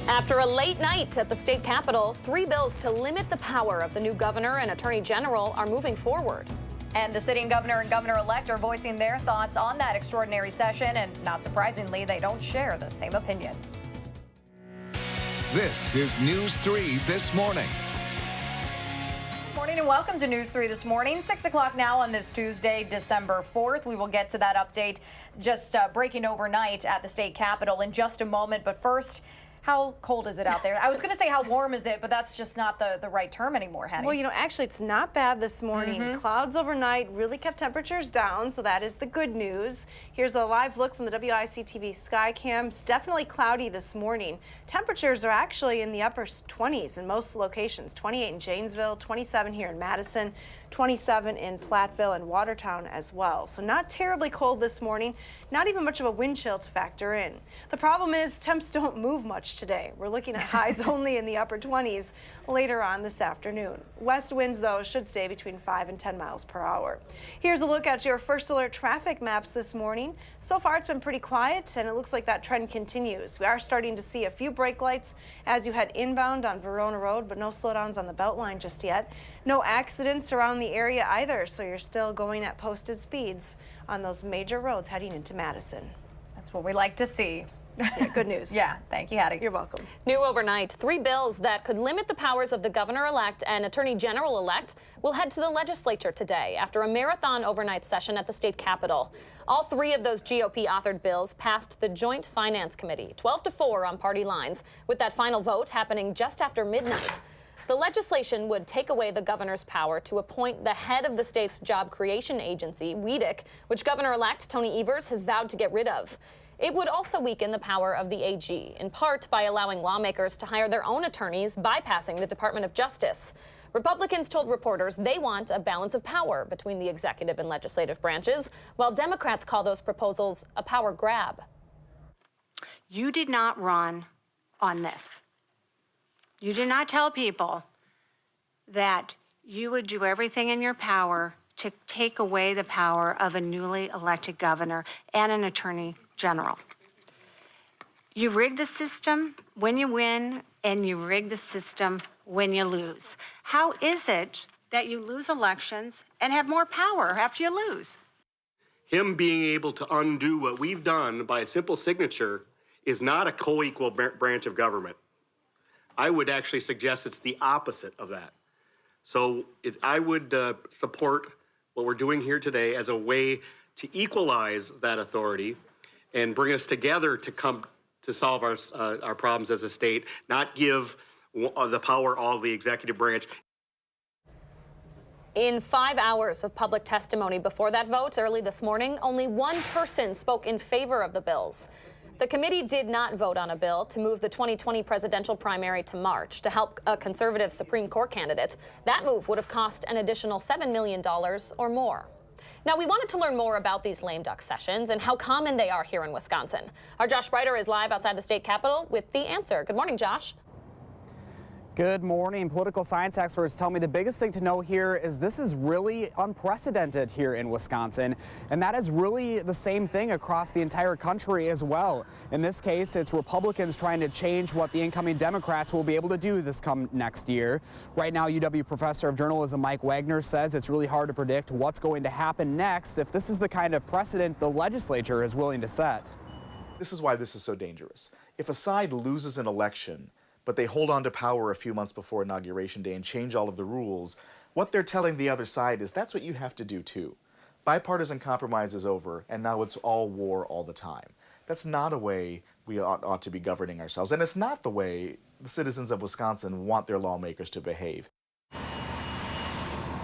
After a late night at the state capitol, 3 bills to limit the power of the new governor and attorney general are moving forward. And the sitting governor and governor-elect are voicing their thoughts on that extraordinary session, and not surprisingly, they don't share the same opinion. This is News 3 This Morning. Good morning and welcome to News 3 This Morning. 6 o'clock now on this Tuesday, December 4th. We will get to that update just breaking overnight at the state capitol in just a moment. But first, how cold is it out there? I was going to say how warm is it, but that's just not the right term anymore, Hattie. Well, you know, actually, it's not bad this morning. Clouds overnight really kept temperatures down, so that is the good news. Here's a live look from the WISC-TV sky cam. It's definitely cloudy this morning. Temperatures are actually in the upper 20s in most locations. 28 in Janesville, 27 here in Madison, 27 in Platteville and Watertown as well. So not terribly cold this morning, not even much of a wind chill to factor in. The problem is temps don't move much today. We're looking at highs only in the upper 20s later on this afternoon. West winds, though, should stay between 5 and 10 miles per hour. Here's a look at your first alert traffic maps this morning. So far, it's been pretty quiet, and it looks like that trend continues. We are starting to see a few brake lights as you head inbound on Verona Road, but no slowdowns on the Beltline just yet. No accidents around the area either, so you're still going at posted speeds on those major roads heading into Madison. That's what we like to see. Yeah, good news. Yeah, thank you, Hattie. You're welcome. New overnight, 3 bills that could limit the powers of the governor-elect and attorney general-elect will head to the legislature today after a marathon overnight session at the state capitol. All 3 of those GOP-authored bills passed the Joint Finance Committee, 12-4 on party lines, with that final vote happening just after midnight. The legislation would take away the governor's power to appoint the head of the state's job creation agency, WISC, which Governor-elect Tony Evers has vowed to get rid of. It would also weaken the power of the AG, in part by allowing lawmakers to hire their own attorneys, bypassing the Department of Justice. Republicans told reporters they want a balance of power between the executive and legislative branches, while Democrats call those proposals a power grab. You did not run on this. You did not tell people that you would do everything in your power to take away the power of a newly elected governor and an attorney general. You rig the system when you win, and you rig the system when you lose. How is it that you lose elections and have more power after you lose? Him being able to undo what we've done by a simple signature is not a co-equal branch of government. I would actually suggest it's the opposite of that. So I would support what we're doing here today as a way to equalize that authority and bring us together to come to solve our problems as a state, not give the power all of the executive branch. In 5 hours of public testimony before that vote early this morning, only one person spoke in favor of the bills. The committee did not vote on a bill to move the 2020 presidential primary to March to help a conservative Supreme Court candidate. That move would have cost an additional $7 million or more. Now, we wanted to learn more about these lame duck sessions and how common they are here in Wisconsin. Our Josh Breiter is live outside the state capitol with the answer. Good morning, Josh. Good morning. Political science experts tell me the biggest thing to know here is this is really unprecedented here in Wisconsin, and that is really the same thing across the entire country as well. In this case, it's Republicans trying to change what the incoming Democrats will be able to do this come next year. Right now, UW professor of journalism Mike Wagner says it's really hard to predict what's going to happen next if this is the kind of precedent the legislature is willing to set. This is why this is so dangerous. If a side loses an election, but they hold on to power a few months before Inauguration Day and change all of the rules, what they're telling the other side is that's what you have to do too. Bipartisan compromise is over, and now it's all war all the time. That's not a way we ought to be governing ourselves, and it's not the way the citizens of Wisconsin want their lawmakers to behave.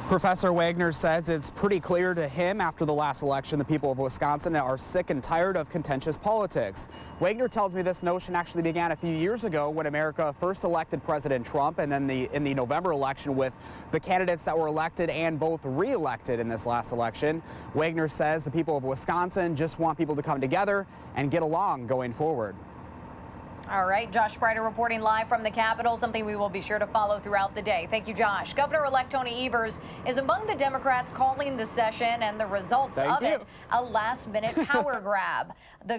Professor Wagner says it's pretty clear to him after the last election the people of Wisconsin are sick and tired of contentious politics. Wagner tells me this notion actually began a few years ago when America first elected President Trump, and then in the November election with the candidates that were elected and both re-elected in this last election. Wagner says the people of Wisconsin just want people to come together and get along going forward. All right, Josh Sprider reporting live from the Capitol, something we will be sure to follow throughout the day. Thank you, Josh. Governor-elect Tony Evers is among the Democrats calling the session and the results of it a last-minute power grab.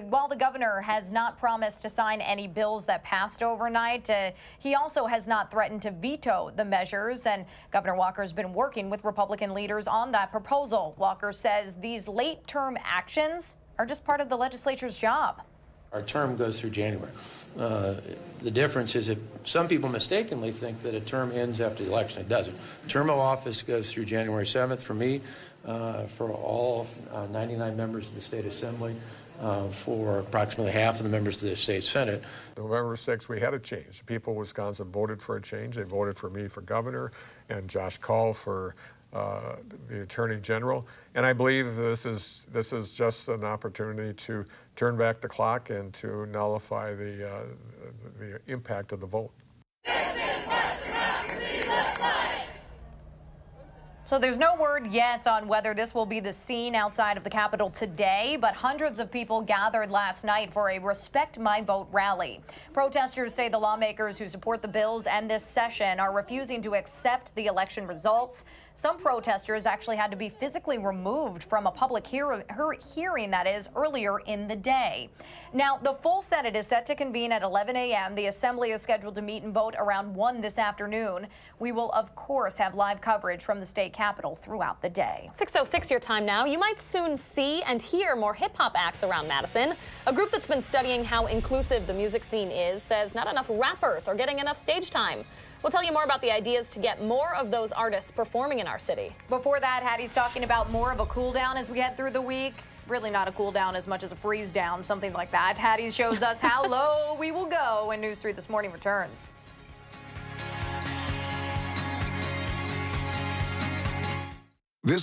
While the governor has not promised to sign any bills that passed overnight, he also has not threatened to veto the measures, and Governor Walker has been working with Republican leaders on that proposal. Walker says these late-term actions are just part of the legislature's job. Our term goes through January. The difference is that some people mistakenly think that a term ends after the election. It doesn't. Term of office goes through January 7th for me, for all 99 members of the State Assembly, for approximately half of the members of the State Senate. November 6th, we had a change. The people of Wisconsin voted for a change. They voted for me for governor and Josh Call for the Attorney General, and I believe this is just an opportunity to turn back the clock and to nullify the impact of the vote. So there's no word yet on whether this will be the scene outside of the Capitol today, but hundreds of people gathered last night for a Respect My Vote rally. Protesters say the lawmakers who support the bills and this session are refusing to accept the election results. Some protesters actually had to be physically removed from a public hearing, that is, earlier in the day. Now, the full Senate is set to convene at 11 a.m. The Assembly is scheduled to meet and vote around 1 this afternoon. We will, of course, have live coverage from the state Capitol throughout the day. 6:06 your time now. You might soon see and hear more hip-hop acts around Madison. A group that's been studying how inclusive the music scene is says not enough rappers are getting enough stage time. We'll tell you more about the ideas to get more of those artists performing in our city. Before that, Hattie's talking about more of a cool down as we head through the week. Really not a cool down as much as a freeze down, something like that. Hattie shows us how low we will go when News 3 This Morning returns. This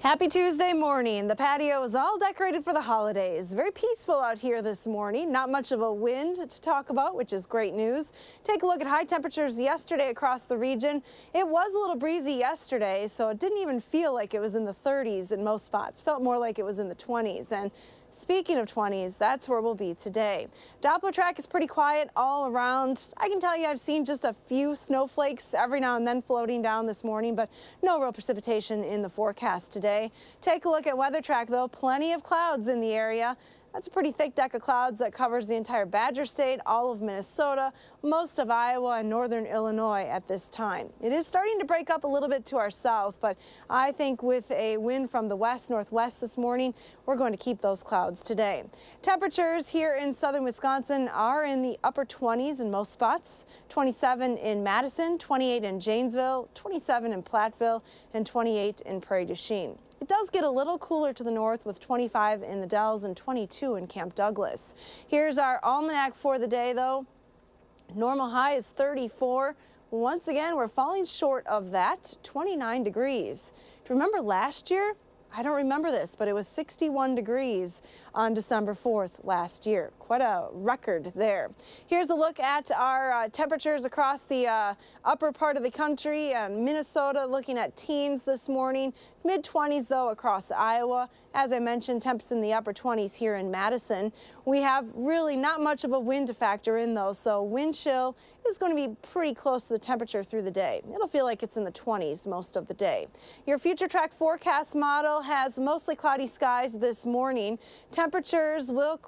Happy Tuesday morning. The patio is all decorated for the holidays. Very peaceful out here this morning. Not much of a wind to talk about, which is great news. Take a look at high temperatures yesterday across the region. It was a little breezy yesterday, so it didn't even feel like it was in the 30s in most spots. Felt more like it was in the 20s. And speaking of 20s, that's where we'll be today. Doppler track is pretty quiet all around. I can tell you I've seen just a few snowflakes every now and then floating down this morning, but no real precipitation in the forecast today. Take a look at weather track, though. Plenty of clouds in the area. That's a pretty thick deck of clouds that covers the entire Badger State, all of Minnesota, most of Iowa and northern Illinois at this time. It is starting to break up a little bit to our south, but I think with a wind from the west-northwest this morning, we're going to keep those clouds today. Temperatures here in southern Wisconsin are in the upper 20s in most spots. 27 in Madison, 28 in Janesville, 27 in Platteville, and 28 in Prairie du Chien. It does get a little cooler to the north with 25 in the Dells and 22 in Camp Douglas. Here's our almanac for the day, though. Normal high is 34. Once again, we're falling short of that, 29 degrees. Do you remember last year? I don't remember this, but it was 61 degrees on December 4th last year. Quite a record there. Here's a look at our temperatures across the upper part of the country. Minnesota looking at teens this morning. Mid-20s, though, across Iowa. As I mentioned, temps in the upper 20s here in Madison. We have really not much of a wind to factor in, though, so wind chill is going to be pretty close to the temperature through the day. It'll feel like it's in the 20s most of the day. Your future track forecast model has mostly cloudy skies this morning. Temperatures will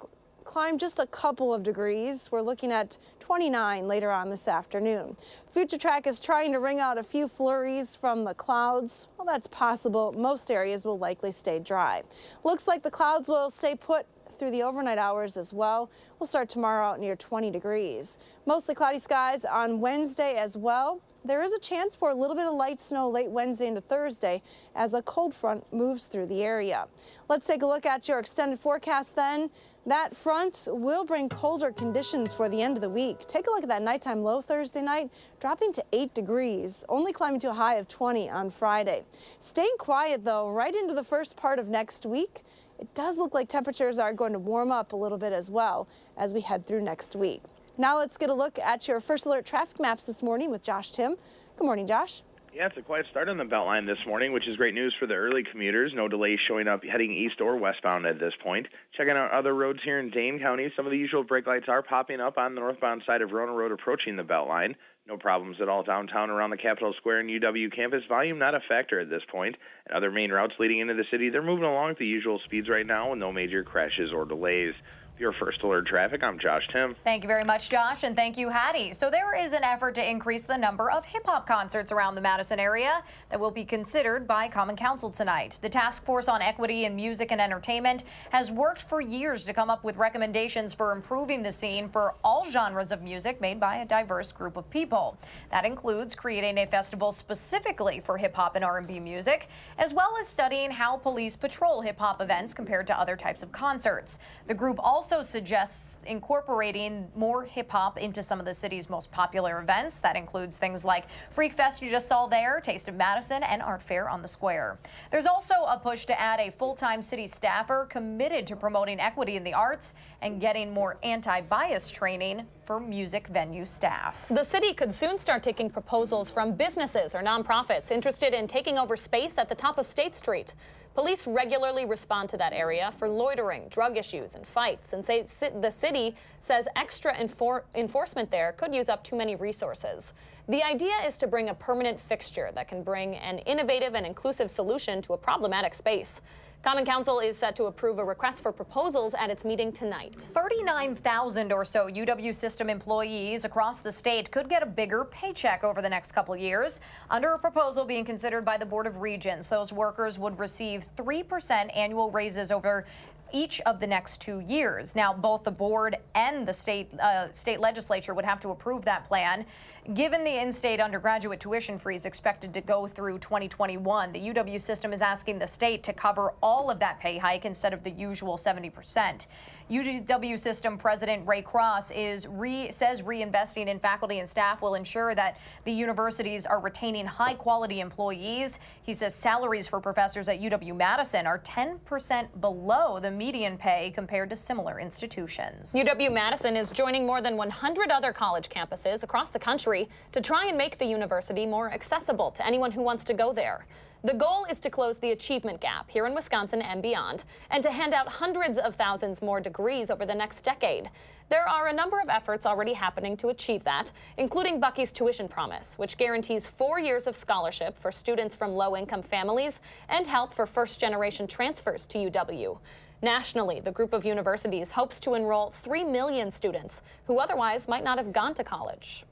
climb just a couple of degrees. We're looking at 29 later on this afternoon. Future track is trying to wring out a few flurries from the clouds. Well, that's possible. Most areas will likely stay dry. Looks like the clouds will stay put through the overnight hours as well. We'll start tomorrow out near 20 degrees. Mostly cloudy skies on Wednesday as well. There is a chance for a little bit of light snow late Wednesday into Thursday as a cold front moves through the area. Let's take a look at your extended forecast then. That front will bring colder conditions for the end of the week. Take a look at that nighttime low Thursday night, dropping to 8 degrees, only climbing to a high of 20 on Friday. Staying quiet, though, right into the first part of next week. It does look like temperatures are going to warm up a little bit as well as we head through next week. Now let's get a look at your First Alert traffic maps this morning with Josh Tim. Good morning, Josh. Yeah, it's a quiet start on the Beltline this morning, which is great news for the early commuters. No delays showing up heading east or westbound at this point. Checking out other roads here in Dane County, some of the usual brake lights are popping up on the northbound side of Rona Road approaching the Beltline. No problems at all downtown around the Capitol Square and UW campus. Volume not a factor at this point. And other main routes leading into the city, they're moving along at the usual speeds right now with no major crashes or delays. Your First Alert Traffic, I'm Josh Tim. Thank you very much, Josh, and thank you, Hattie. So there is an effort to increase the number of hip-hop concerts around the Madison area that will be considered by Common Council tonight. The Task Force on Equity in Music and Entertainment has worked for years to come up with recommendations for improving the scene for all genres of music made by a diverse group of people. That includes creating a festival specifically for hip-hop and R&B music, as well as studying how police patrol hip-hop events compared to other types of concerts. The group also suggests incorporating more hip-hop into some of the city's most popular events. That includes things like Freak Fest you just saw there, Taste of Madison, and Art Fair on the Square. There's also a push to add a full-time city staffer committed to promoting equity in the arts and getting more anti-bias training for music venue staff. The city could soon start taking proposals from businesses or nonprofits interested in taking over space at the top of State Street. Police regularly respond to that area for loitering, drug issues, and fights, and say the city says extra enforcement there could use up too many resources. The idea is to bring a permanent fixture that can bring an innovative and inclusive solution to a problematic space. Common Council is set to approve a request for proposals at its meeting tonight. 39,000 or so UW system employees across the state could get a bigger paycheck over the next couple years. Under a proposal being considered by the Board of Regents, those workers would receive 3% annual raises over each of the next 2 years. Now, both the board and the state legislature would have to approve that plan. Given the in-state undergraduate tuition freeze expected to go through 2021, the UW system is asking the state to cover all of that pay hike instead of the usual 70%. UW system president Ray Cross says reinvesting in faculty and staff will ensure that the universities are retaining high-quality employees. He says salaries for professors at UW-Madison are 10% below the median pay compared to similar institutions. UW-Madison is joining more than 100 other college campuses across the country to try and make the university more accessible to anyone who wants to go there. The goal is to close the achievement gap here in Wisconsin and beyond, and to hand out hundreds of thousands more degrees over the next decade. There are a number of efforts already happening to achieve that, including Bucky's Tuition Promise, which guarantees 4 years of scholarship for students from low-income families and help for first-generation transfers to UW. Nationally, the group of universities hopes to enroll 3 million students who otherwise might not have gone to college.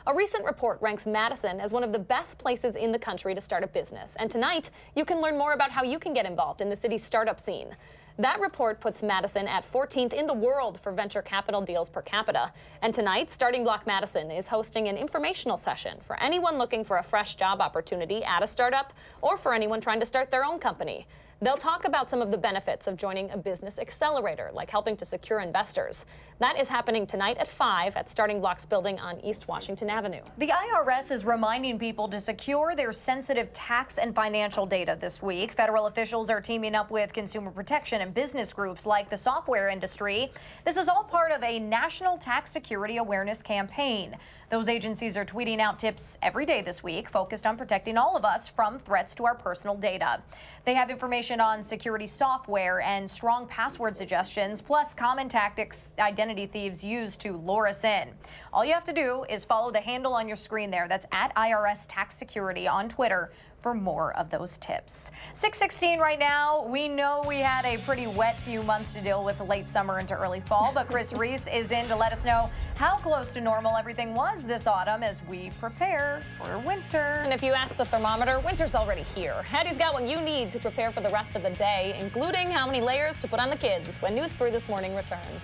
A recent report ranks Madison as one of the best places in the country to start a business. And tonight, you can learn more about how you can get involved in the city's startup scene. That report puts Madison at 14th in the world for venture capital deals per capita. And tonight, Starting Block Madison is hosting an informational session for anyone looking for a fresh job opportunity at a startup or for anyone trying to start their own company. They'll talk about some of the benefits of joining a business accelerator, like helping to secure investors. That is happening tonight at 5 at Starting Block's building on East Washington Avenue. The IRS is reminding people to secure their sensitive tax and financial data this week. Federal officials are teaming up with consumer protection and business groups like the software industry. This is all part of a national tax security awareness campaign. Those agencies are tweeting out tips every day this week focused on protecting all of us from threats to our personal data. They have information on security software and strong password suggestions, plus common tactics identity thieves use to lure us in. All you have to do is follow the handle on your screen there. That's at IRS Tax Security on Twitter for more of those tips. 6:16 right now. We know we had a pretty wet few months to deal with late summer into early fall, but Chris Reese is in to let us know how close to normal everything was this autumn as we prepare for winter. And if you ask the thermometer, winter's already here. Hattie's got what you need to prepare for the rest of the day, including how many layers to put on the kids when News 3 This Morning returns.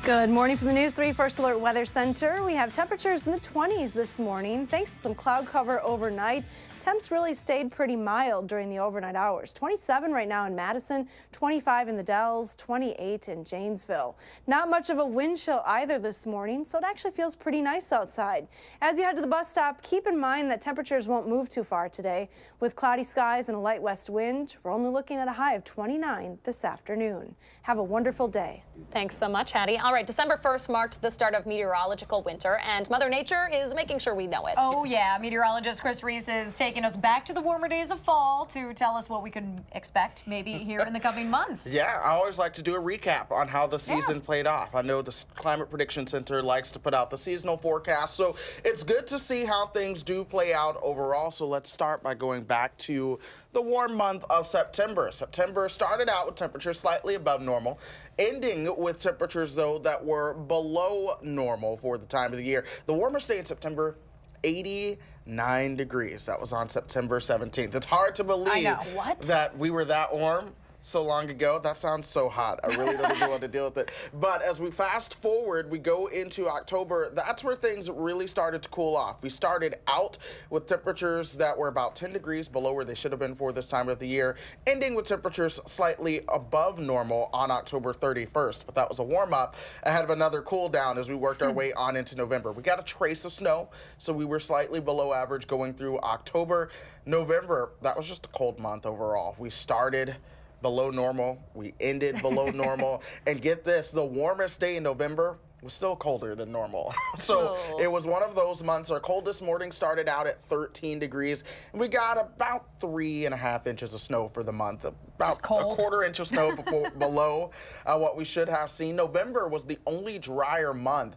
Good morning from the News 3 First Alert Weather Center. We have temperatures in the 20s this morning. Thanks to some cloud cover overnight, temps really stayed pretty mild during the overnight hours. 27 right now in Madison, 25 in the Dells, 28 in Janesville. Not much of a wind chill either this morning, so it actually feels pretty nice outside. As you head to the bus stop, keep in mind that temperatures won't move too far today. With cloudy skies and a light west wind, we're only looking at a high of 29 this afternoon. Have a wonderful day. Thanks so much, Hattie. All right, December 1st marked the start of meteorological winter, and Mother Nature is making sure we know it. Oh, yeah. Meteorologist Chris Reese is taking us back to the warmer days of fall to tell us what we can expect maybe here in the coming months. Yeah, I always like to do a recap on how the season played off. I know the Climate Prediction Center likes to put out the seasonal forecast, so it's good to see how things do play out overall. So let's start by going back to the warm month of September. September started out with temperatures slightly above normal, ending with temperatures, though, that were below normal for the time of the year. The warmest day in September, 89 degrees. That was on September 17th. It's hard to believe that we were that warm so long ago. That sounds so hot. I really don't know what to deal with it. But as we fast forward, we go into October, that's where things really started to cool off. We started out with temperatures that were about 10 degrees below where they should have been for this time of the year, ending with temperatures slightly above normal on October 31st. But that was a warm-up ahead of another cool down as we worked our way on into November. We got a trace of snow, so we were slightly below average going through October. November, that was just a cold month overall. We started below normal, we ended below normal, and get this, the warmest day in November was still colder than normal. So it was one of those months. Our coldest morning started out at 13 degrees, and we got about 3.5 inches of snow for the month, about a quarter inch of snow below what we should have seen. November was the only drier month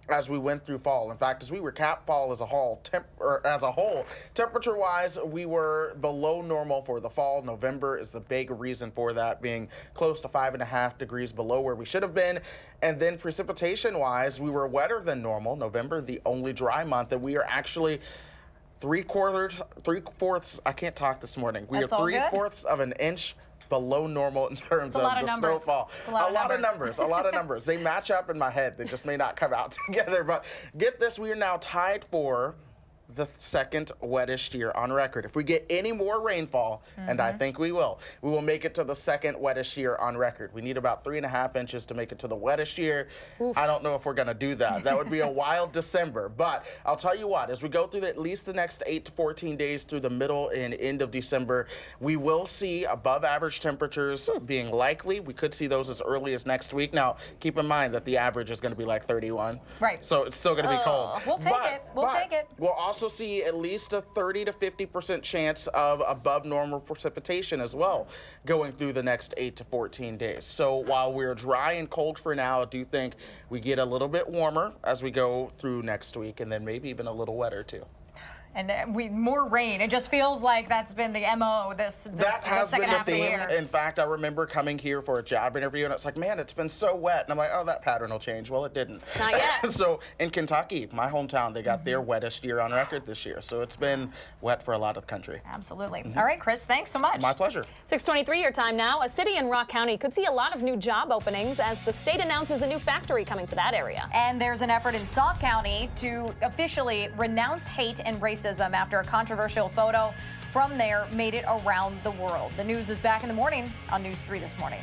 as we went through fall. In fact, as we recap fall as a whole, temperature-wise, we were below normal for the fall. November is the big reason for that, being close to 5.5 degrees below where we should have been. And then precipitation-wise, we were wetter than normal. November, the only dry month, and we are actually three-fourths, I can't talk this morning. We are 3/4 of an inch below normal in terms of the snowfall. A lot of numbers. They match up in my head. They just may not come out together. But get this, we are now tied for the second wettest year on record. If we get any more rainfall, and I think we will make it to the second wettest year on record. We need about 3.5 inches to make it to the wettest year. I don't know if we're going to do that. That would be a wild December. But I'll tell you what, as we go through at least the next 8 to 14 days through the middle and end of December, we will see above average temperatures being likely. We could see those as early as next week. Now, keep in mind that the average is going to be like 31. Right. So it's still going to be cold. We'll take it. We'll take it. We'll also see at least a 30 to 50% chance of above normal precipitation as well going through the next 8 to 14 days. So while we're dry and cold for now, I do think we get a little bit warmer as we go through next week, and then maybe even a little wetter too. And more rain. It just feels like that's been the MO this that has second been half the theme. of the year. In fact, I remember coming here for a job interview, and it's like, man, it's been so wet. And I'm like, oh, that pattern will change. Well, it didn't. Not yet. So in Kentucky, my hometown, they got their wettest year on record this year. So it's been wet for a lot of the country. Absolutely. All right, Chris, thanks so much. My pleasure. 6:23 your time now. A city in Rock County could see a lot of new job openings as the state announces a new factory coming to that area. And there's an effort in Sauk County to officially renounce hate and racism after a controversial photo from there made it around the world. The news is back in the morning on News 3 this morning.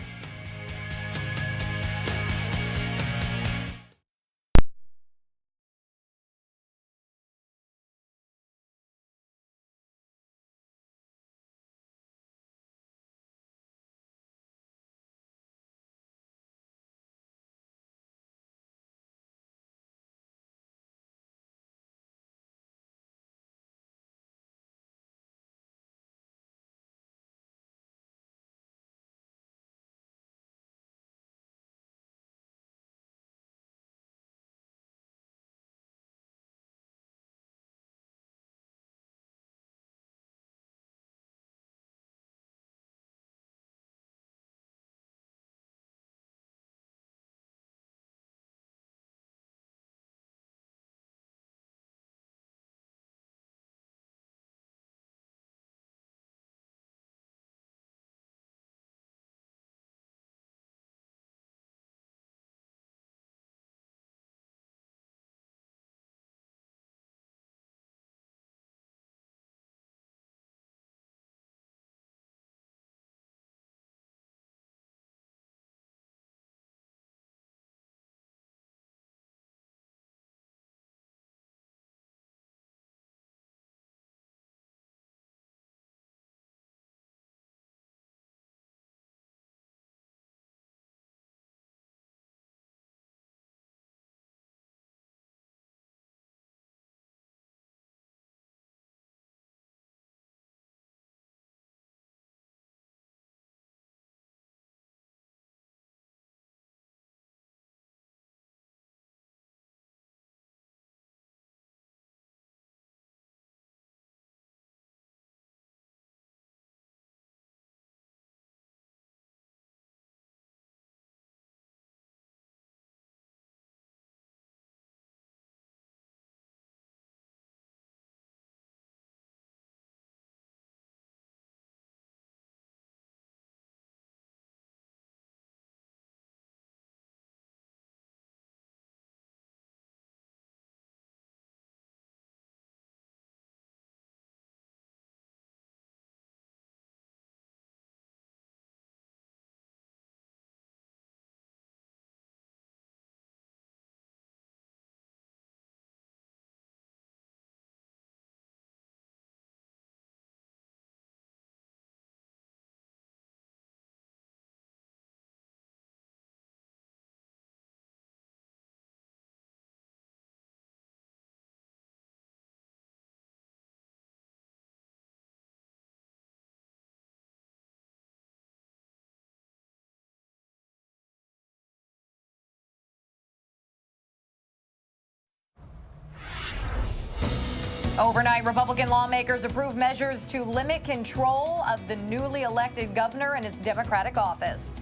Overnight, Republican lawmakers approved measures to limit control of the newly elected governor and his Democratic office.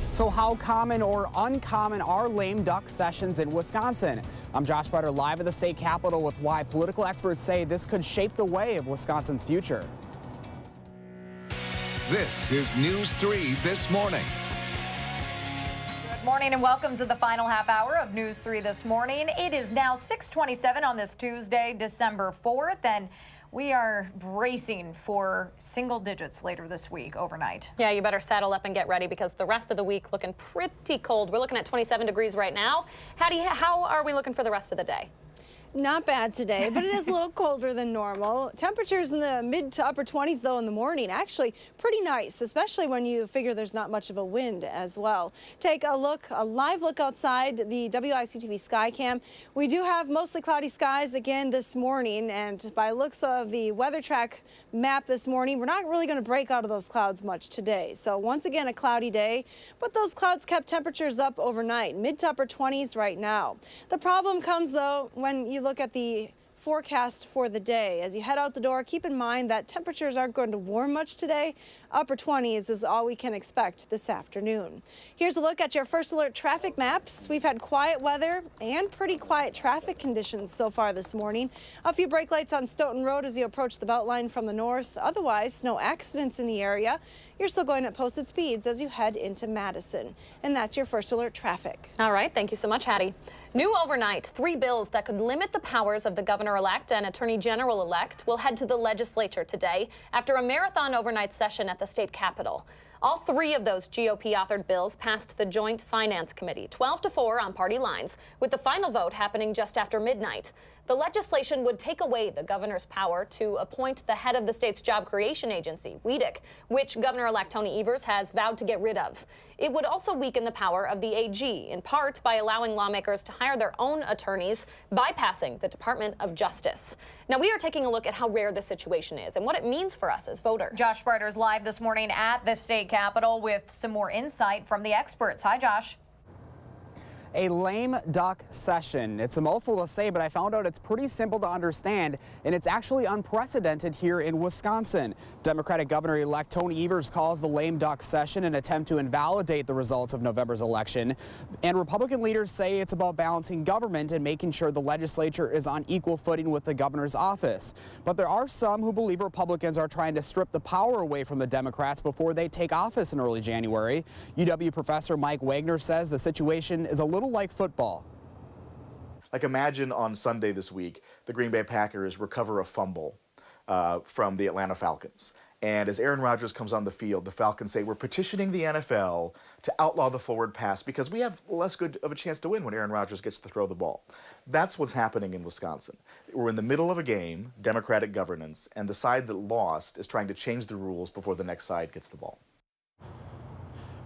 So how common or uncommon are lame duck sessions in Wisconsin? I'm Josh Butter, live at the state capitol with why political experts say this could shape the way of Wisconsin's future. This is News 3 This Morning. Good morning and welcome to the final half hour of News 3 This Morning. It is now 6:27 on this Tuesday, December 4th, and we are bracing for single digits later this week overnight. Yeah, you better saddle up and get ready because the rest of the week looking pretty cold. We're looking at 27 degrees right now. Hattie, how are we looking for the rest of the day? Not bad today, but it is a little colder than normal. Temperatures in the mid to upper 20s, though, in the morning. Actually, pretty nice, especially when you figure there's not much of a wind as well. Take a live look outside the WISC-TV sky cam. We do have mostly cloudy skies again this morning, and by looks of the weather track map this morning, we're not really going to break out of those clouds much today. So once again, a cloudy day, but those clouds kept temperatures up overnight, mid to upper 20s right now. The problem comes, though, when you look at the forecast for the day. As you head out the door, keep in mind that temperatures aren't going to warm much today. Upper 20s is all we can expect this afternoon. Here's a look at your first alert traffic maps. We've had quiet weather and pretty quiet traffic conditions so far this morning. A few brake lights on Stoughton Road as you approach the Beltline from the north. Otherwise, no accidents in the area. You're still going at posted speeds as you head into Madison. And that's your first alert traffic. All right, thank you so much, Hattie. New overnight, 3 bills that could limit the powers of the governor-elect and attorney general-elect will head to the legislature today after a marathon overnight session at the state capitol. All 3 of those GOP-authored bills passed the Joint Finance Committee, 12-4 on party lines, with the final vote happening just after midnight. The legislation would take away the governor's power to appoint the head of the state's job creation agency, WISC, which Governor-elect Tony Evers has vowed to get rid of. It would also weaken the power of the AG, in part by allowing lawmakers to hire their own attorneys, bypassing the Department of Justice. Now, we are taking a look at how rare this situation is and what it means for us as voters. Josh Spreiter's live this morning at the state capitol with some more insight from the experts. Hi, Josh. A lame duck session. It's a mouthful to say, but I found out it's pretty simple to understand, and it's actually unprecedented here in Wisconsin. Democratic Governor-elect Tony Evers calls the lame duck session an attempt to invalidate the results of November's election. And Republican leaders say it's about balancing government and making sure the legislature is on equal footing with the governor's office. But there are some who believe Republicans are trying to strip the power away from the Democrats before they take office in early January. UW professor Mike Wagner says the situation is a little like football. Like, imagine on Sunday this week, the Green Bay Packers recover a fumble from the Atlanta Falcons. And as Aaron Rodgers comes on the field, the Falcons say, we're petitioning the NFL to outlaw the forward pass because we have less good of a chance to win when Aaron Rodgers gets to throw the ball. That's what's happening in Wisconsin. We're in the middle of a game, Democratic governance, and the side that lost is trying to change the rules before the next side gets the ball.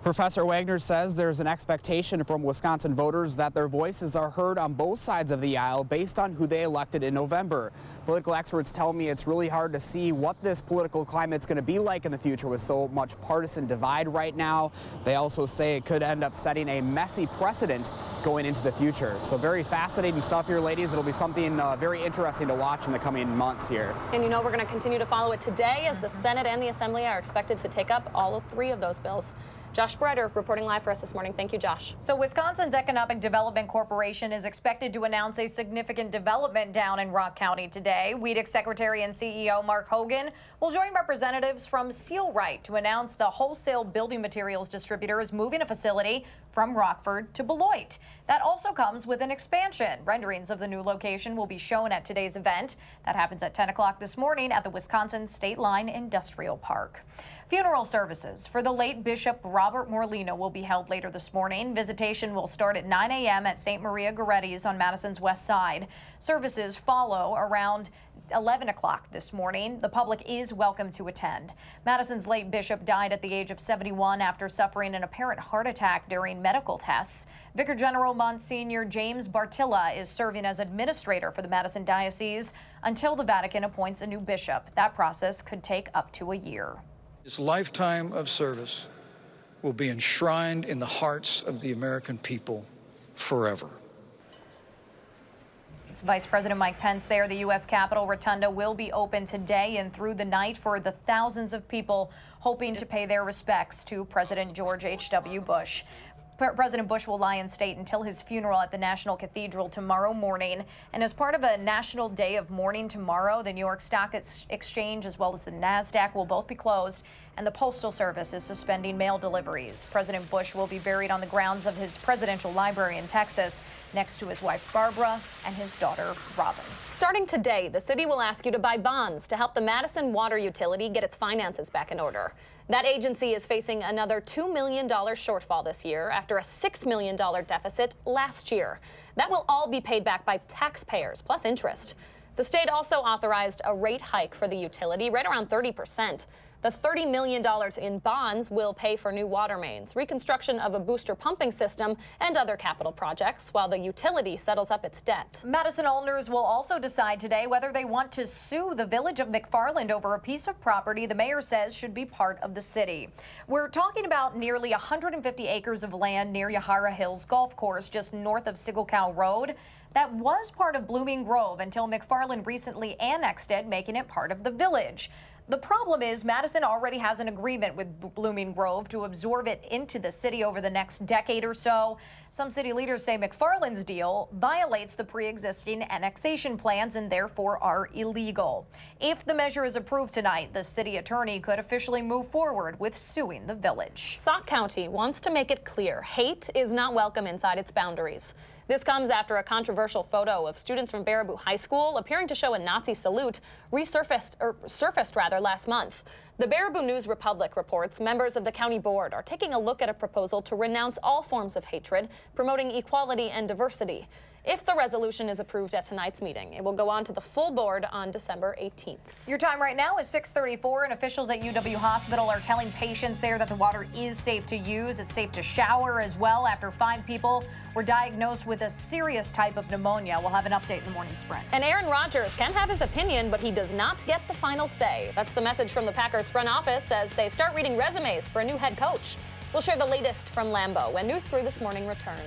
Professor Wagner says there's an expectation from Wisconsin voters that their voices are heard on both sides of the aisle based on who they elected in November. Political experts tell me it's really hard to see what this political climate's going to be like in the future with so much partisan divide right now. They also say it could end up setting a messy precedent going into the future. So very fascinating stuff here, ladies. It'll be something very interesting to watch in the coming months here. And you know we're going to continue to follow it today as the Senate and the Assembly are expected to take up all 3 of those bills. Josh Spreiter reporting live for us this morning. Thank you, Josh. So Wisconsin's Economic Development Corporation is expected to announce a significant development down in Rock County today. WISC Secretary and CEO Mark Hogan will join representatives from Sealright to announce the wholesale building materials distributor is moving a facility from Rockford to Beloit. That also comes with an expansion. Renderings of the new location will be shown at today's event. That happens at 10 o'clock this morning at the Wisconsin State Line Industrial Park. Funeral services for the late Bishop Robert Morlino will be held later this morning. Visitation will start at 9 a.m. at St. Maria Goretti's on Madison's west side. Services follow around 11 o'clock this morning. The public is welcome to attend. Madison's late bishop died at the age of 71 after suffering an apparent heart attack during medical tests. Vicar General Monsignor James Bartilla is serving as administrator for the Madison Diocese until the Vatican appoints a new bishop. That process could take up to a year. His lifetime of service will be enshrined in the hearts of the American people forever. It's Vice President Mike Pence there. The U.S. Capitol Rotunda will be open today and through the night for the thousands of people hoping to pay their respects to President George H.W. Bush. President Bush will lie in state until his funeral at the National Cathedral tomorrow morning. And as part of a national day of mourning tomorrow, the New York Stock Exchange as well as the NASDAQ will both be closed, and the Postal Service is suspending mail deliveries. President Bush will be buried on the grounds of his presidential library in Texas, next to his wife Barbara and his daughter Robin. Starting today, the city will ask you to buy bonds to help the Madison water utility get its finances back in order. That agency is facing another $2 million shortfall this year after a $6 million deficit last year. That will all be paid back by taxpayers, plus interest. The state also authorized a rate hike for the utility, right around 30%. The $30 million in bonds will pay for new water mains, reconstruction of a booster pumping system, and other capital projects, while the utility settles up its debt. Madison owners will also decide today whether they want to sue the village of McFarland over a piece of property the mayor says should be part of the city. We're talking about nearly 150 acres of land near Yahara Hills Golf Course, just north of Sigelcow Road. That was part of Blooming Grove until McFarland recently annexed it, making it part of the village. The problem is Madison already has an agreement with Blooming Grove to absorb it into the city over the next decade or so. Some city leaders say McFarland's deal violates the pre-existing annexation plans and therefore are illegal. If the measure is approved tonight, the city attorney could officially move forward with suing the village. Sauk County wants to make it clear hate is not welcome inside its boundaries. This comes after a controversial photo of students from Baraboo High School appearing to show a Nazi salute surfaced last month. The Baraboo News Republic reports members of the county board are taking a look at a proposal to renounce all forms of hatred, promoting equality and diversity. If the resolution is approved at tonight's meeting, it will go on to the full board on December 18th. Your time right now is 6:34, and officials at UW Hospital are telling patients there that the water is safe to use. It's safe to shower as well after 5 people were diagnosed with a serious type of pneumonia. We'll have an update in the morning sprint. And Aaron Rodgers can have his opinion, but he does not get the final say. That's the message from the Packers front office as they start reading resumes for a new head coach. We'll share the latest from Lambeau when News 3 This Morning returns.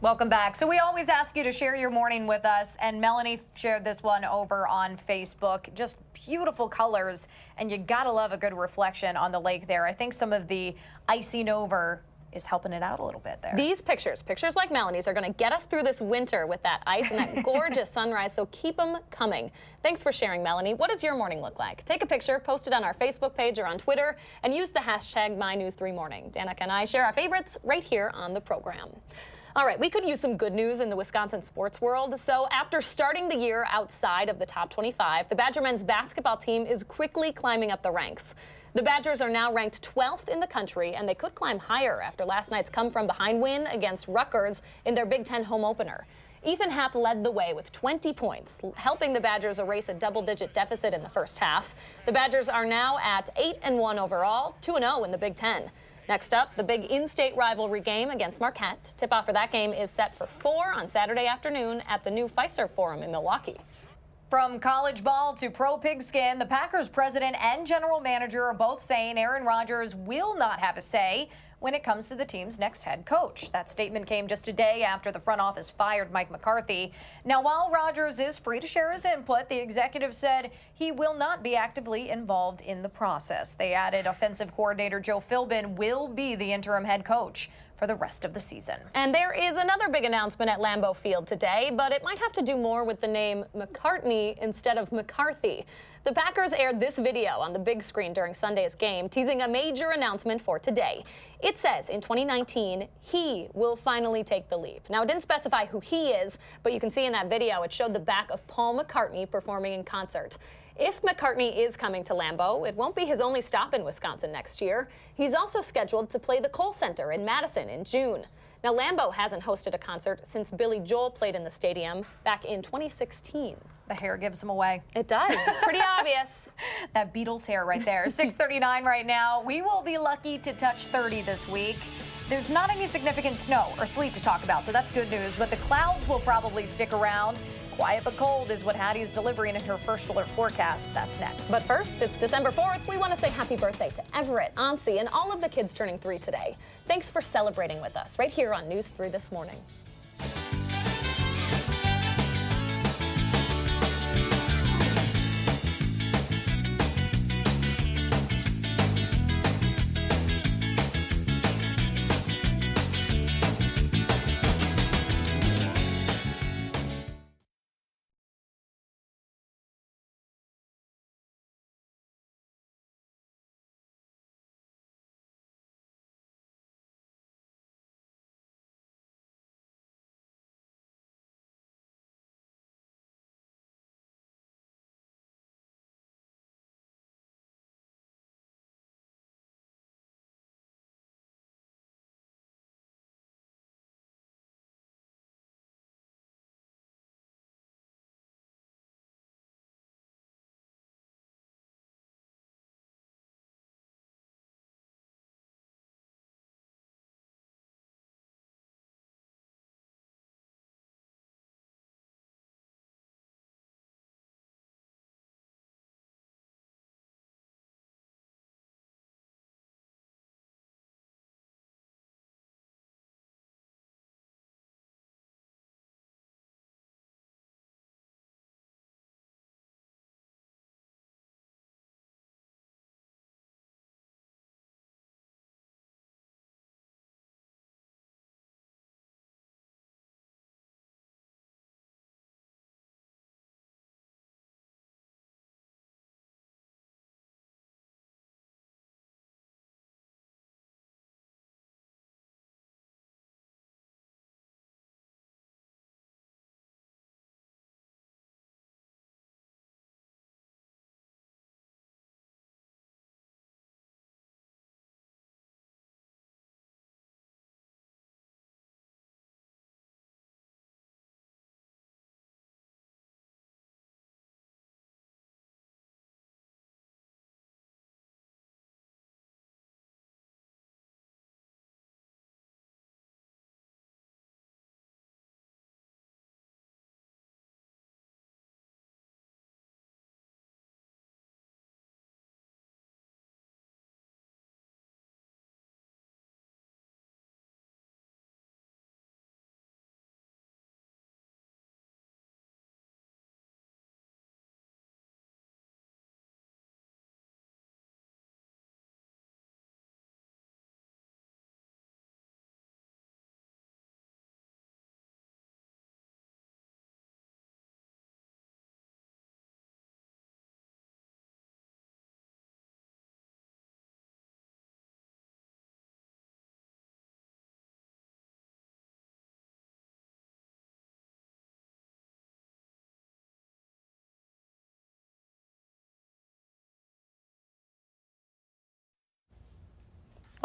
Welcome back. So we always ask you to share your morning with us, and Melanie shared this one over on Facebook. Just beautiful colors, and you gotta love a good reflection on the lake there. I think some of the icing over is helping it out a little bit there. These pictures like Melanie's, are going to get us through this winter with that ice and that gorgeous sunrise, so keep them coming. Thanks for sharing, Melanie. What does your morning look like? Take a picture, post it on our Facebook page or on Twitter, and use the hashtag MyNews3Morning. Danica and I share our favorites right here on the program. All right, we could use some good news in the Wisconsin sports world. So after starting the year outside of the top 25, the Badger men's basketball team is quickly climbing up the ranks. The Badgers are now ranked 12th in the country, and they could climb higher after last night's come-from-behind win against Rutgers in their Big Ten home opener. Ethan Happ led the way with 20 points, helping the Badgers erase a double-digit deficit in the first half. The Badgers are now at 8-1 overall, 2-0 in the Big Ten. Next up, the big in-state rivalry game against Marquette. Tip-off for that game is set for 4 on Saturday afternoon at the new Fiserv Forum in Milwaukee. From college ball to pro pigskin, the Packers president and general manager are both saying Aaron Rodgers will not have a say when it comes to the team's next head coach. That statement came just a day after the front office fired Mike McCarthy. Now, while Rodgers is free to share his input, the executive said he will not be actively involved in the process. They added offensive coordinator Joe Philbin will be the interim head coach for the rest of the season. And there is another big announcement at Lambeau Field today, but it might have to do more with the name McCartney instead of McCarthy. The Packers aired this video on the big screen during Sunday's game, teasing a major announcement for today. It says in 2019, he will finally take the leap. Now, it didn't specify who he is, but you can see in that video, it showed the back of Paul McCartney performing in concert. If McCartney is coming to Lambeau, it won't be his only stop in Wisconsin next year. He's also scheduled to play the Kohl Center in Madison in June. Now, Lambeau hasn't hosted a concert since Billy Joel played in the stadium back in 2016. The hair gives him away. It does. It's pretty obvious. That Beatles hair right there. 6:39 right now. We will be lucky to touch 30 this week. There's not any significant snow or sleet to talk about, so that's good news, but the clouds will probably stick around. Quiet but cold is what Hattie is delivering in her first alert forecast. That's next. But first, it's December 4th. We want to say happy birthday to Everett, Ansi, and all of the kids turning 3 today. Thanks for celebrating with us right here on News 3 This Morning.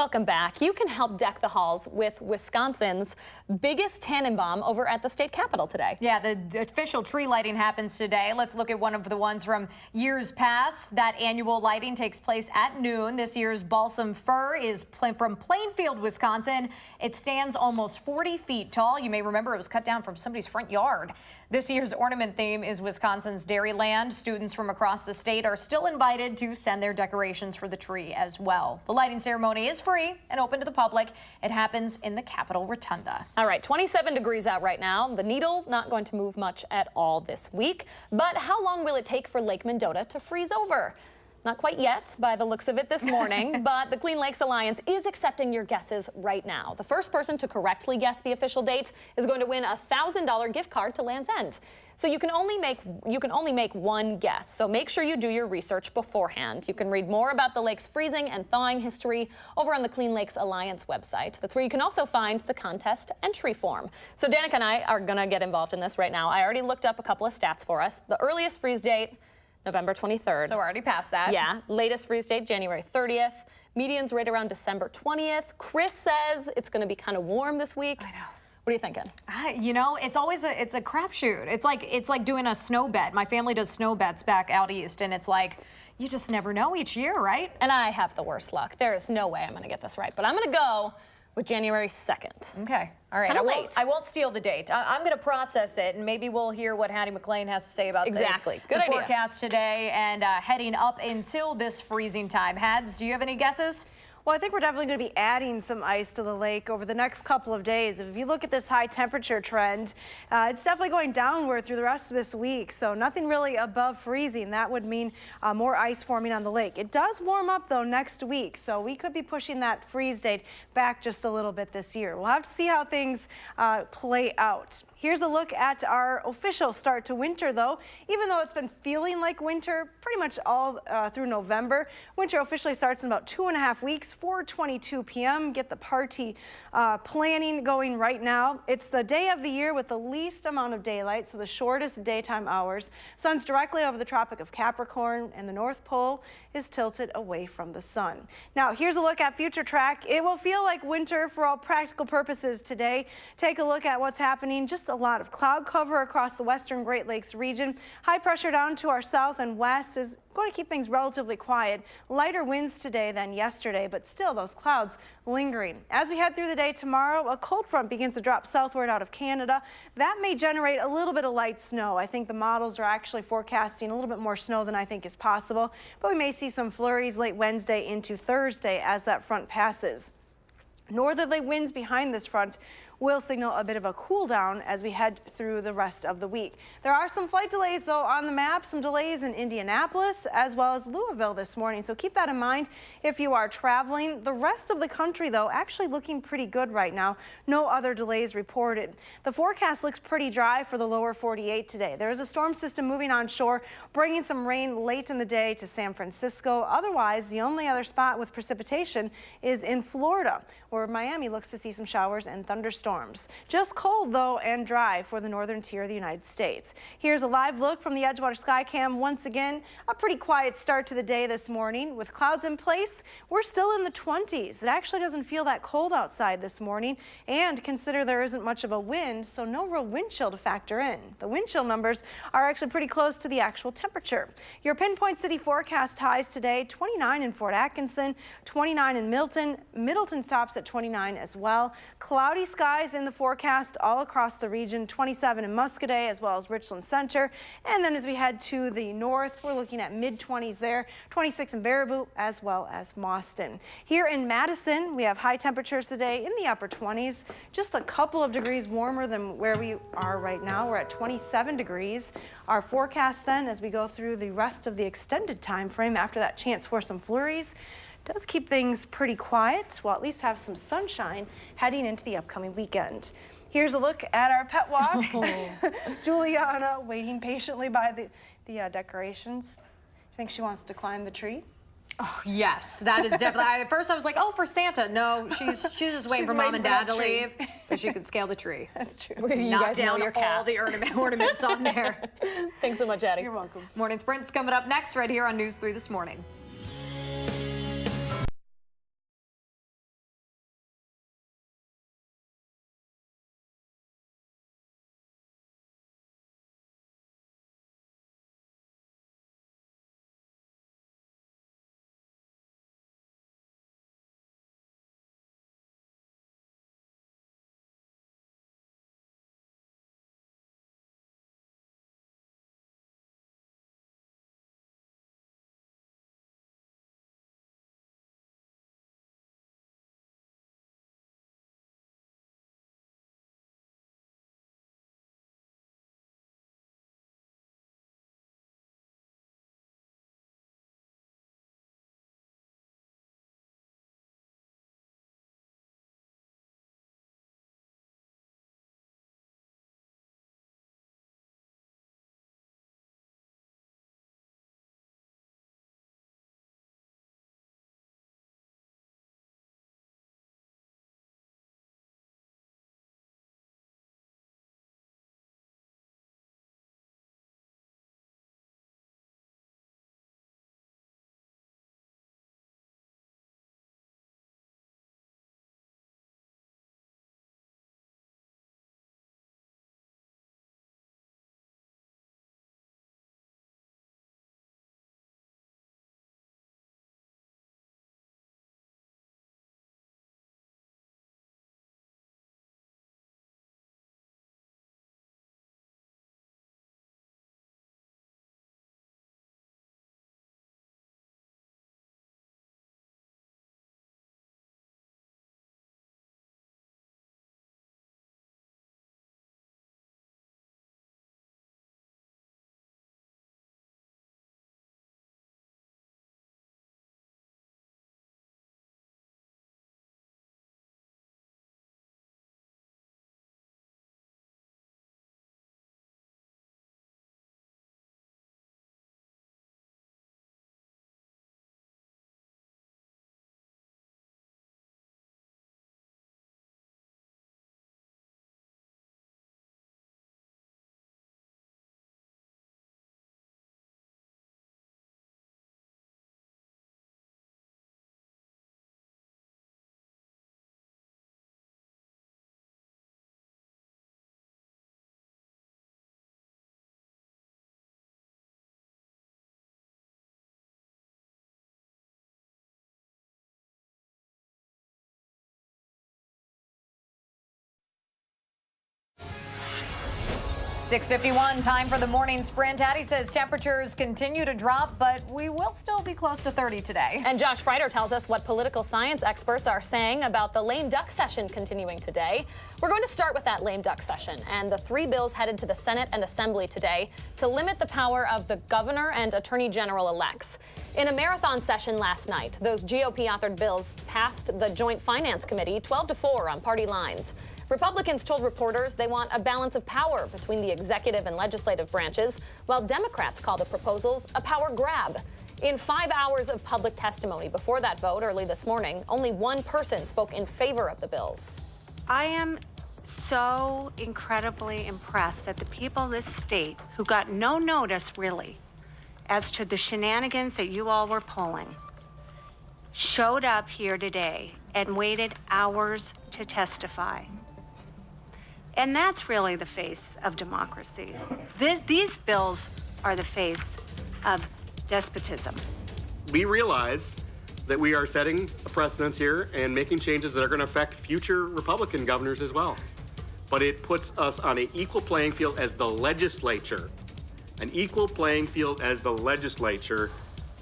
Welcome back. You can help deck the halls with Wisconsin's biggest Tannenbaum over at the state capitol today. Yeah, the official tree lighting happens today. Let's look at one of the ones from years past. That annual lighting takes place at noon. This year's balsam fir is from Plainfield, Wisconsin. It stands almost 40 feet tall. You may remember it was cut down from somebody's front yard. This year's ornament theme is Wisconsin's Dairyland. Students from across the state are still invited to send their decorations for the tree as well. The lighting ceremony is free and open to the public. It happens in the Capitol Rotunda. All right, 27 degrees out right now. The needle not going to move much at all this week. But how long will it take for Lake Mendota to freeze over? Not quite yet, by the looks of it this morning, but the Clean Lakes Alliance is accepting your guesses right now. The first person to correctly guess the official date is going to win a $1,000 gift card to Land's End. So you can only make one guess. So make sure you do your research beforehand. You can read more about the lake's freezing and thawing history over on the Clean Lakes Alliance website. That's where you can also find the contest entry form. So Danica and I are going to get involved in this right now. I already looked up a couple of stats for us. The earliest freeze date, November 23rd. So we're already past that. Yeah. Latest freeze date, January 30th. Median's right around December 20th. Chris says it's going to be kind of warm this week. I know. What are you thinking? You know, it's always a crapshoot. It's like doing a snow bet. My family does snow bets back out east, and it's like you just never know each year, right? And I have the worst luck. There is no way I'm going to get this right, but I'm going to go with January 2nd. Okay. All right. I won't steal the date. I'm going to process it, and maybe we'll hear what Hattie McLean has to say about Good idea. Forecast today and heading up until this freezing time. Hads, do you have any guesses? Well, I think we're definitely going to be adding some ice to the lake over the next couple of days. If you look at this high temperature trend, it's definitely going downward through the rest of this week. So nothing really above freezing. That would mean more ice forming on the lake. It does warm up, though, next week. So we could be pushing that freeze date back just a little bit this year. We'll have to see how things play out. Here's a look at our official start to winter, though. Even though it's been feeling like winter pretty much all through November, winter officially starts in about 2.5 weeks, 4:22 p.m. Get the party planning going right now. It's the day of the year with the least amount of daylight, so the shortest daytime hours. Sun's directly over the Tropic of Capricorn, and the North Pole is tilted away from the sun. Now, here's a look at future track. It will feel like winter for all practical purposes today. Take a look at what's happening. Just a lot of cloud cover across the western Great Lakes region. High pressure down to our south and west is going to keep things relatively quiet. Lighter winds today than yesterday, but still those clouds lingering. As we head through the day tomorrow, a cold front begins to drop southward out of Canada. That may generate a little bit of light snow. I think the models are actually forecasting a little bit more snow than I think is possible, but we may see some flurries late Wednesday into Thursday as that front passes. Northerly winds behind this front will signal a bit of a cool down as we head through the rest of the week. There are some flight delays, though, on the map. Some delays in Indianapolis as well as Louisville this morning, so keep that in mind if you are traveling. The rest of the country, though, actually looking pretty good right now. No other delays reported. The forecast looks pretty dry for the lower 48 today. There is a storm system moving on shore, bringing some rain late in the day to San Francisco. Otherwise, the only other spot with precipitation is in Florida, where Miami looks to see some showers and thunderstorms. Just cold, though, and dry for the northern tier of the United States. Here's a live look from the Edgewater Skycam. Once again, a pretty quiet start to the day this morning. With clouds in place, we're still in the 20s. It actually doesn't feel that cold outside this morning, and consider there isn't much of a wind, so no real wind chill to factor in. The wind chill numbers are actually pretty close to the actual temperature. Your pinpoint city forecast highs today: 29 in Fort Atkinson, 29 in Milton. Middleton stops at 29 as well. Cloudy skies in the forecast all across the region, 27 in Muscoda as well as Richland Center. And then as we head to the north, we're looking at mid-20s there, 26 in Baraboo as well as Mauston. Here in Madison, we have high temperatures today in the upper 20s, just a couple of degrees warmer than where we are right now. We're at 27 degrees. Our forecast then, as we go through the rest of the extended time frame after that chance for some flurries, does keep things pretty quiet. We'll at least have some sunshine heading into the upcoming weekend. Here's a look at our pet walk. Juliana waiting patiently by the decorations. I think she wants to climb the tree. Oh, yes, that is definitely. At first I was like, oh, for Santa. No, she's just waiting for mom and dad to leave so she could scale the tree. That's true. You Knock guys down know your all cats. the ornaments on there. Thanks so much, Addie. You're welcome. Morning Sprint's coming up next right here on News 3 This Morning. 6:51, time for the morning sprint. Hattie says temperatures continue to drop, but we will still be close to 30 today. And Josh Breiter tells us what political science experts are saying about the lame duck session continuing today. We're going to start with that lame duck session and the 3 bills headed to the Senate and Assembly today to limit the power of the governor and attorney general elects. In a marathon session last night, those GOP-authored bills passed the Joint Finance Committee 12-4 on party lines. Republicans told reporters they want a balance of power between the executive and legislative branches, while Democrats call the proposals a power grab. In 5 hours of public testimony before that vote early this morning, only one person spoke in favor of the bills. I am so incredibly impressed that the people of this state who got no notice really as to the shenanigans that you all were pulling showed up here today and waited hours to testify. And that's really the face of democracy. These bills are the face of despotism. We realize that we are setting a precedence here and making changes that are going to affect future Republican governors as well. But it puts us on an equal playing field as the legislature,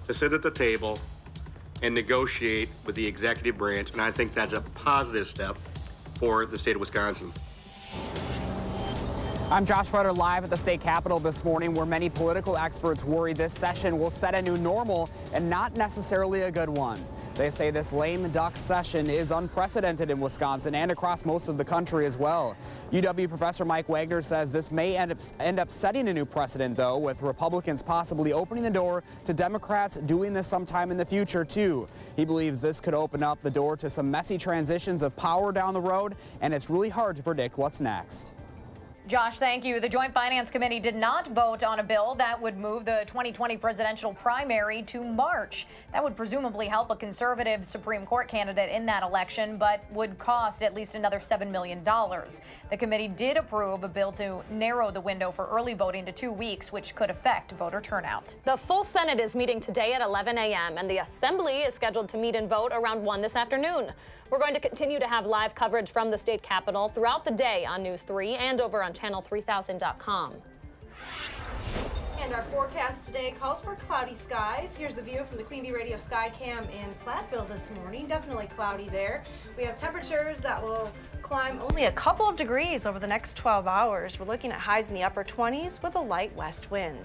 to sit at the table and negotiate with the executive branch. And I think that's a positive step for the state of Wisconsin. I'm Josh Breiter live at the state capitol this morning, where many political experts worry this session will set a new normal and not necessarily a good one. They say this lame duck session is unprecedented in Wisconsin and across most of the country as well. UW professor Mike Wagner says this may end up setting a new precedent, though, with Republicans possibly opening the door to Democrats doing this sometime in the future, too. He believes this could open up the door to some messy transitions of power down the road, and it's really hard to predict what's next. Josh, thank you. The Joint Finance Committee did not vote on a bill that would move the 2020 presidential primary to March. That would presumably help a conservative Supreme Court candidate in that election, but would cost at least another $7 million. The committee did approve a bill to narrow the window for early voting to 2 weeks, which could affect voter turnout. The full Senate is meeting today at 11 a.m., and the Assembly is scheduled to meet and vote around 1 this afternoon. We're going to continue to have live coverage from the state capitol throughout the day on News 3 and over on channel3000.com. And our forecast today calls for cloudy skies. Here's the view from the Queen Bee Radio Skycam in Platteville this morning. Definitely cloudy there. We have temperatures that will climb only a couple of degrees over the next 12 hours. We're looking at highs in the upper 20s with a light west wind.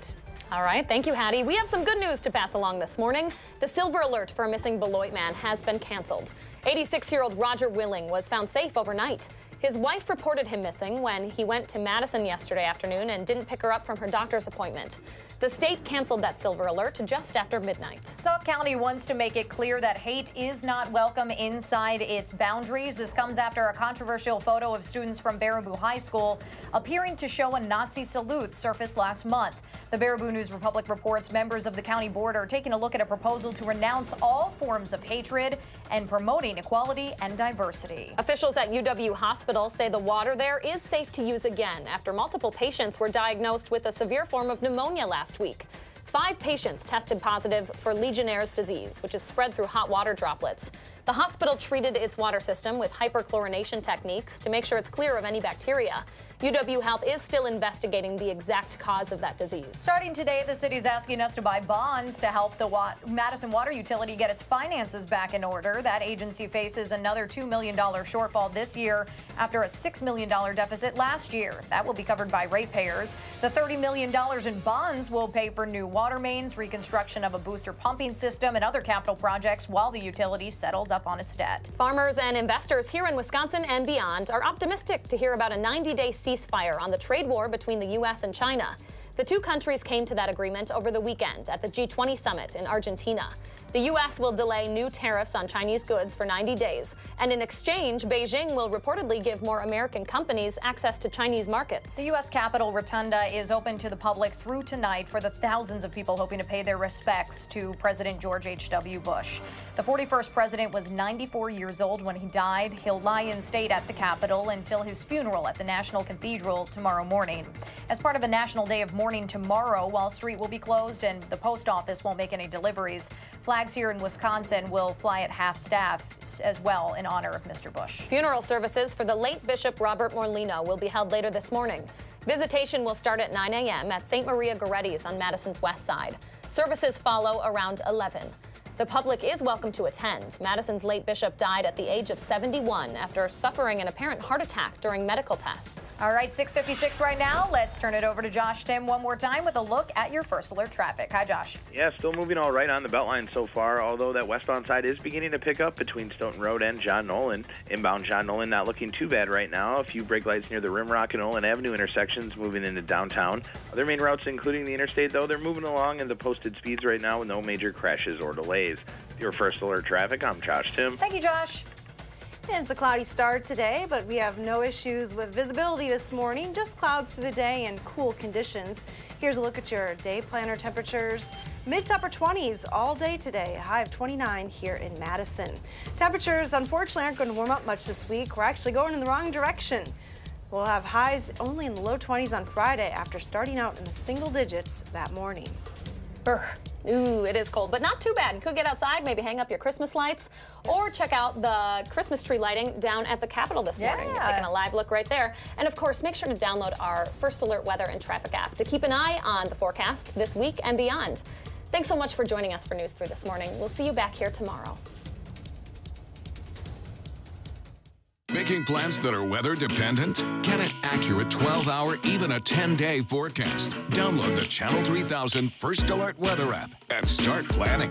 All right, thank you, Hattie. We have some good news to pass along this morning. The silver alert for a missing Beloit man has been canceled. 86-year-old Roger Willing was found safe overnight. His wife reported him missing when he went to Madison yesterday afternoon and didn't pick her up from her doctor's appointment. The state canceled that silver alert just after midnight. Sauk County wants to make it clear that hate is not welcome inside its boundaries. This comes after a controversial photo of students from Baraboo High School appearing to show a Nazi salute surfaced last month. The Baraboo News Republic reports members of the county board are taking a look at a proposal to renounce all forms of hatred and promoting equality and diversity. Officials at UW Hospital say the water there is safe to use again after multiple patients were diagnosed with a severe form of pneumonia last week. 5 patients tested positive for Legionnaire's disease, which is spread through hot water droplets. The hospital treated its water system with hyperchlorination techniques to make sure it's clear of any bacteria. UW Health is still investigating the exact cause of that disease. Starting today, the city's asking us to buy bonds to help the Madison Water Utility get its finances back in order. That agency faces another $2 million shortfall this year after a $6 million deficit last year. That will be covered by ratepayers. The $30 million in bonds will pay for new water mains, reconstruction of a booster pumping system, and other capital projects while the utility settles up on its debt. Farmers and investors here in Wisconsin and beyond are optimistic to hear about a 90-day ceasefire on the trade war between the U.S. and China. The two countries came to that agreement over the weekend at the G20 summit in Argentina. The U.S. will delay new tariffs on Chinese goods for 90 days, and in exchange, Beijing will reportedly give more American companies access to Chinese markets. The U.S. Capitol Rotunda is open to the public through tonight for the thousands of people hoping to pay their respects to President George H.W. Bush. The 41st president was 94 years old when he died. He'll lie in state at the Capitol until his funeral at the National Cathedral tomorrow morning. As part of a national day of mourning tomorrow, Wall Street will be closed and the post office won't make any deliveries. Flags here in Wisconsin will fly at half staff as well in honor of Mr. Bush. Funeral services for the late Bishop Robert Morlino will be held later this morning. Visitation will start at 9 a.m. at St. Maria Goretti's on Madison's west side. Services follow around 11. The public is welcome to attend. Madison's late bishop died at the age of 71 after suffering an apparent heart attack during medical tests. All right, 6:56 right now. Let's turn it over to Josh Tim one more time with a look at your First Alert traffic. Hi, Josh. Yeah, still moving all right on the Beltline so far, although that westbound side is beginning to pick up between Stoughton Road and John Nolan. Inbound John Nolan not looking too bad right now. A few brake lights near the Rimrock and Nolan Avenue intersections moving into downtown. Other main routes, including the interstate, though, they're moving along in the posted speeds right now with no major crashes or delays. Your First Alert traffic, I'm Josh Tim. Thank you, Josh. And it's a cloudy start today, but we have no issues with visibility this morning, just clouds through the day and cool conditions. Here's a look at your day planner temperatures. Mid to upper 20s all day today, a high of 29 here in Madison. Temperatures, unfortunately, aren't going to warm up much this week. We're actually going in the wrong direction. We'll have highs only in the low 20s on Friday after starting out in the single digits that morning. Ooh, it is cold, but not too bad. You could get outside, maybe hang up your Christmas lights, or check out the Christmas tree lighting down at the Capitol this morning. You're taking a live look right there. And of course, make sure to download our First Alert weather and traffic app to keep an eye on the forecast this week and beyond. Thanks so much for joining us for News 3 this morning. We'll see you back here tomorrow. Making plans that are weather dependent? Get an accurate 12-hour, even a 10-day forecast. Download the Channel 3000 First Alert weather app and start planning.